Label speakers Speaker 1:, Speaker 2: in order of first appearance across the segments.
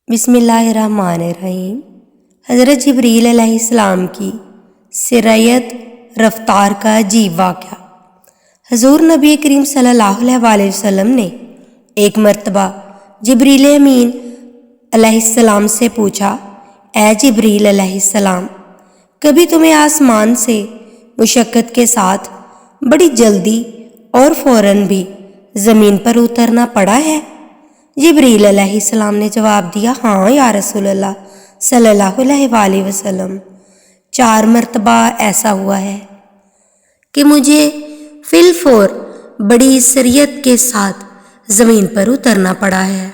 Speaker 1: بسم اللہ الرحمن الرحیم۔ حضرت جبریل علیہ السلام کی سرایت رفتار کا عجیب واقعہ۔ حضور نبی کریم صلی اللہ علیہ وسلم نے ایک مرتبہ جبریل امین علیہ السلام سے پوچھا، اے جبریل علیہ السلام، کبھی تمہیں آسمان سے مشقت کے ساتھ بڑی جلدی اور فوراً بھی زمین پر اترنا پڑا ہے؟ جبریل علیہ السلام نے جواب دیا، ہاں یا رسول اللہ صلی اللہ علیہ وسلم، 4 مرتبہ ایسا ہوا ہے کہ مجھے فی الفور بڑی سریعت کے ساتھ زمین پر اترنا پڑا ہے۔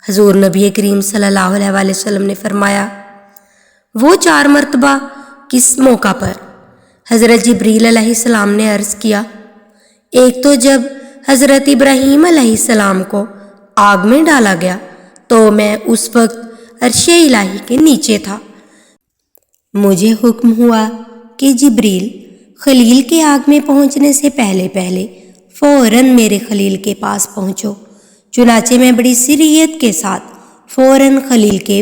Speaker 1: حضور نبی کریم صلی اللہ علیہ وسلم نے فرمایا، وہ 4 مرتبہ کس موقع پر؟ حضرت جبریل علیہ السلام نے عرض کیا، ایک تو جب حضرت ابراہیم علیہ السلام کو آگ میں ڈالا گیا تو میں اس وقت عرش الہی کے نیچے تھا۔ مجھے حکم ہوا کہ جبریل، خلیل کے آگ میں پہنچنے سے پہلے فوراً میرے خلیل کے پاس پہنچو۔ چنانچہ میں بڑی سریعت کے ساتھ فوراً خلیل کے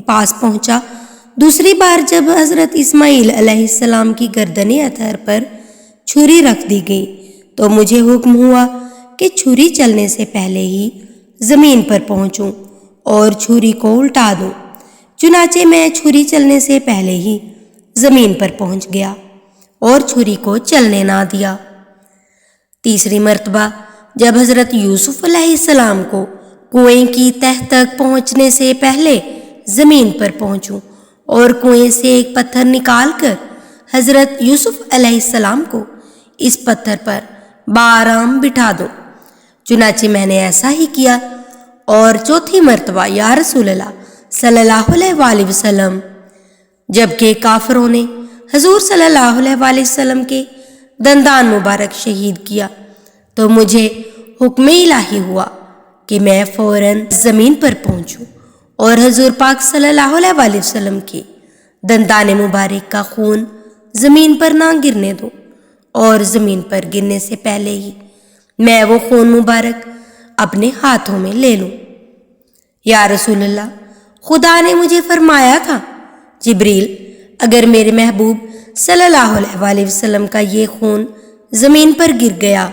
Speaker 1: پاس پہنچا۔ دوسری بار جب حضرت اسماعیل علیہ السلام کی گردن اطہر پر چھری رکھ دی گئی تو مجھے حکم ہوا کہ چھری چلنے سے پہلے ہی زمین پر پہنچوں اور چھری کو الٹا دوں۔ چنانچہ میں چھری چلنے سے پہلے ہی زمین پر پہنچ گیا اور چھری کو چلنے نہ دیا۔ تیسری مرتبہ جب حضرت یوسف علیہ السلام کو کنویں کی تہ تک پہنچنے سے پہلے زمین پر پہنچوں اور کنویں سے ایک پتھر نکال کر حضرت یوسف علیہ السلام کو اس پتھر پر بآرام بٹھا دوں۔ چنانچہ میں نے ایسا ہی کیا۔ اور چوتھی مرتبہ یا رسول اللہ صلی اللہ علیہ وسلم، جبکہ کافروں نے حضور صلی اللہ علیہ وسلم کے دندان مبارک شہید کیا تو مجھے حکم الہی ہوا کہ میں فوراً زمین پر پہنچوں اور حضور پاک صلی اللہ علیہ وسلم کے دندان مبارک کا خون زمین پر نہ گرنے دوں اور زمین پر گرنے سے پہلے ہی میں وہ خون مبارک اپنے ہاتھوں میں لے لوں۔ یا رسول اللہ، خدا نے مجھے فرمایا تھا، جبریل، اگر میرے محبوب صلی اللہ علیہ وسلم کا یہ خون زمین پر گر گیا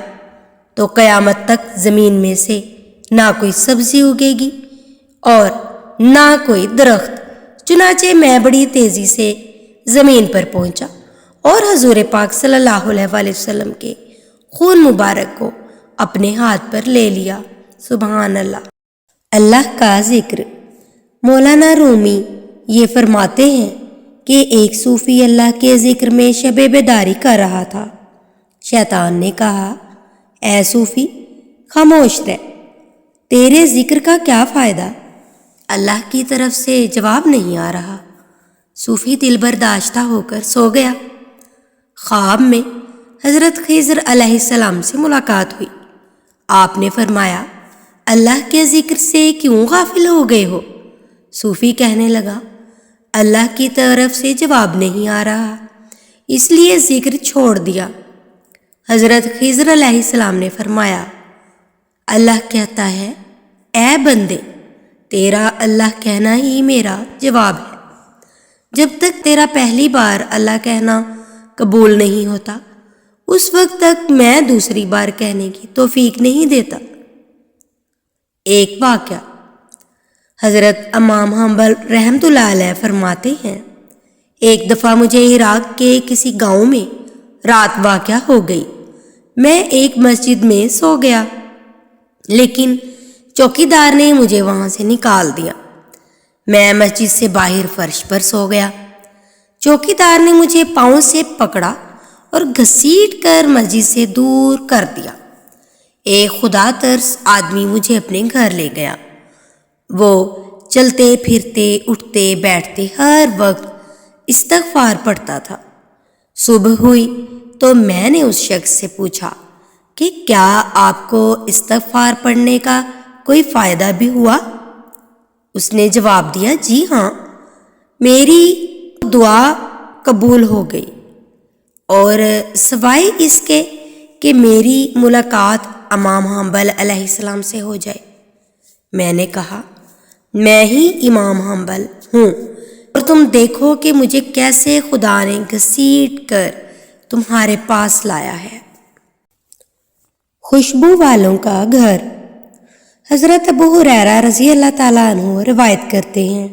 Speaker 1: تو قیامت تک زمین میں سے نہ کوئی سبزی اگے گی اور نہ کوئی درخت۔ چنانچہ میں بڑی تیزی سے زمین پر پہنچا اور حضور پاک صلی اللہ علیہ وسلم کے خون مبارک کو اپنے ہاتھ پر لے لیا۔ سبحان اللہ۔ اللہ کا ذکر۔ مولانا رومی یہ فرماتے ہیں کہ ایک صوفی اللہ کے ذکر میں شب بیداری کر رہا تھا۔ شیطان نے کہا، اے صوفی، خاموش رہ، تیرے ذکر کا کیا فائدہ؟ اللہ کی طرف سے جواب نہیں آ رہا۔ صوفی دل برداشتہ ہو کر سو گیا۔ خواب میں حضرت خضر علیہ السلام سے ملاقات ہوئی۔ آپ نے فرمایا، اللہ کے ذکر سے کیوں غافل ہو گئے ہو؟ صوفی کہنے لگا، اللہ کی طرف سے جواب نہیں آ رہا، اس لیے ذکر چھوڑ دیا۔ حضرت خضر علیہ السلام نے فرمایا، اللہ کہتا ہے، اے بندے، تیرا اللہ کہنا ہی میرا جواب ہے۔ جب تک تیرا پہلی بار اللہ کہنا قبول نہیں ہوتا اس وقت تک میں دوسری بار کہنے کی توفیق نہیں دیتا۔ ایک واقعہ۔ حضرت امام حنبل رحمۃ اللہ علیہ فرماتے ہیں، ایک دفعہ مجھے عراق کے کسی گاؤں میں رات واقع ہو گئی۔ میں ایک مسجد میں سو گیا، لیکن چوکیدار نے مجھے وہاں سے نکال دیا۔ میں مسجد سے باہر فرش پر سو گیا۔ چوکیدار نے مجھے پاؤں سے پکڑا اور گھسیٹ کر مسجد سے دور کر دیا۔ ایک خدا ترس آدمی مجھے اپنے گھر لے گیا۔ وہ چلتے پھرتے اٹھتے بیٹھتے ہر وقت استغفار پڑھتا تھا۔ صبح ہوئی تو میں نے اس شخص سے پوچھا کہ کیا آپ کو استغفار پڑھنے کا کوئی فائدہ بھی ہوا؟ اس نے جواب دیا، جی ہاں، میری دعا قبول ہو گئی، اور سوائے اس کے کہ میری ملاقات امام حنبل علیہ السلام سے ہو جائے۔ میں نے کہا، میں ہی امام حنبل ہوں، اور تم دیکھو کہ مجھے کیسے خدا نے گھسیٹ کر تمہارے پاس لایا ہے۔ خوشبو والوں کا گھر۔ حضرت ابو ہریرہ رضی اللہ تعالیٰ عنہ روایت کرتے ہیں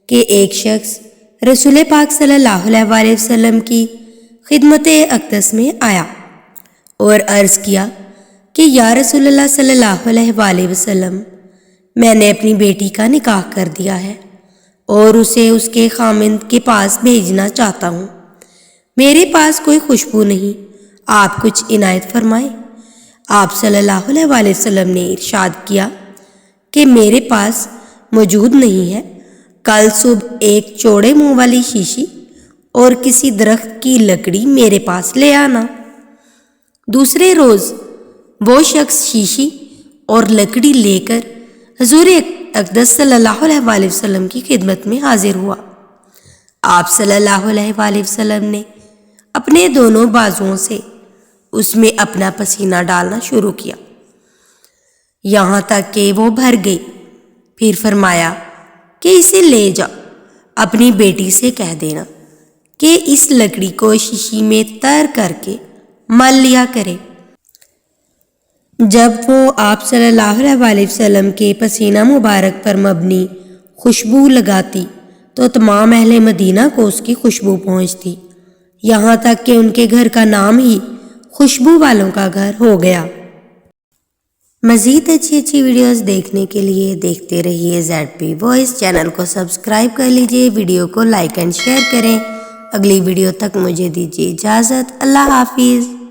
Speaker 1: کہ ایک شخص رسول پاک صلی اللہ علیہ وآلہ وسلم کی خدمت اقدس میں آیا اور عرض کیا کہ یا رسول اللہ صلی اللہ علیہ وآلہ وسلم، میں نے اپنی بیٹی کا نکاح کر دیا ہے اور اسے اس کے خامند کے پاس بھیجنا چاہتا ہوں۔ میرے پاس کوئی خوشبو نہیں، آپ کچھ عنایت فرمائیں۔ آپ صلی اللہ علیہ وآلہ وسلم نے ارشاد کیا کہ میرے پاس موجود نہیں ہے، کل صبح ایک چوڑے منہ والی شیشی اور کسی درخت کی لکڑی میرے پاس لے آنا۔ دوسرے روز وہ شخص شیشی اور لکڑی لے کر حضور اقدس صلی اللہ علیہ وآلہ وسلم کی خدمت میں حاضر ہوا۔ آپ صلی اللہ علیہ وآلہ وسلم نے اپنے دونوں بازوؤں سے اس میں اپنا پسینہ ڈالنا شروع کیا یہاں تک کہ وہ بھر گئی۔ پھر فرمایا کہ اسے لے جا، اپنی بیٹی سے کہہ دینا کہ اس لکڑی کو شیشی میں تر کر کے مل لیا کرے۔ جب وہ آپ صلی اللہ علیہ وآلہ وسلم کے پسینہ مبارک پر مبنی خوشبو لگاتی تو تمام اہل مدینہ کو اس کی خوشبو پہنچتی، یہاں تک کہ ان کے گھر کا نام ہی خوشبو والوں کا گھر ہو گیا۔ مزید اچھی ویڈیوز دیکھنے کے لیے دیکھتے رہیے ZP وائس۔ چینل کو سبسکرائب کر لیجئے، ویڈیو کو لائک اینڈ شیئر کریں۔ اگلی ویڈیو تک مجھے دیجیے اجازت۔ اللہ حافظ۔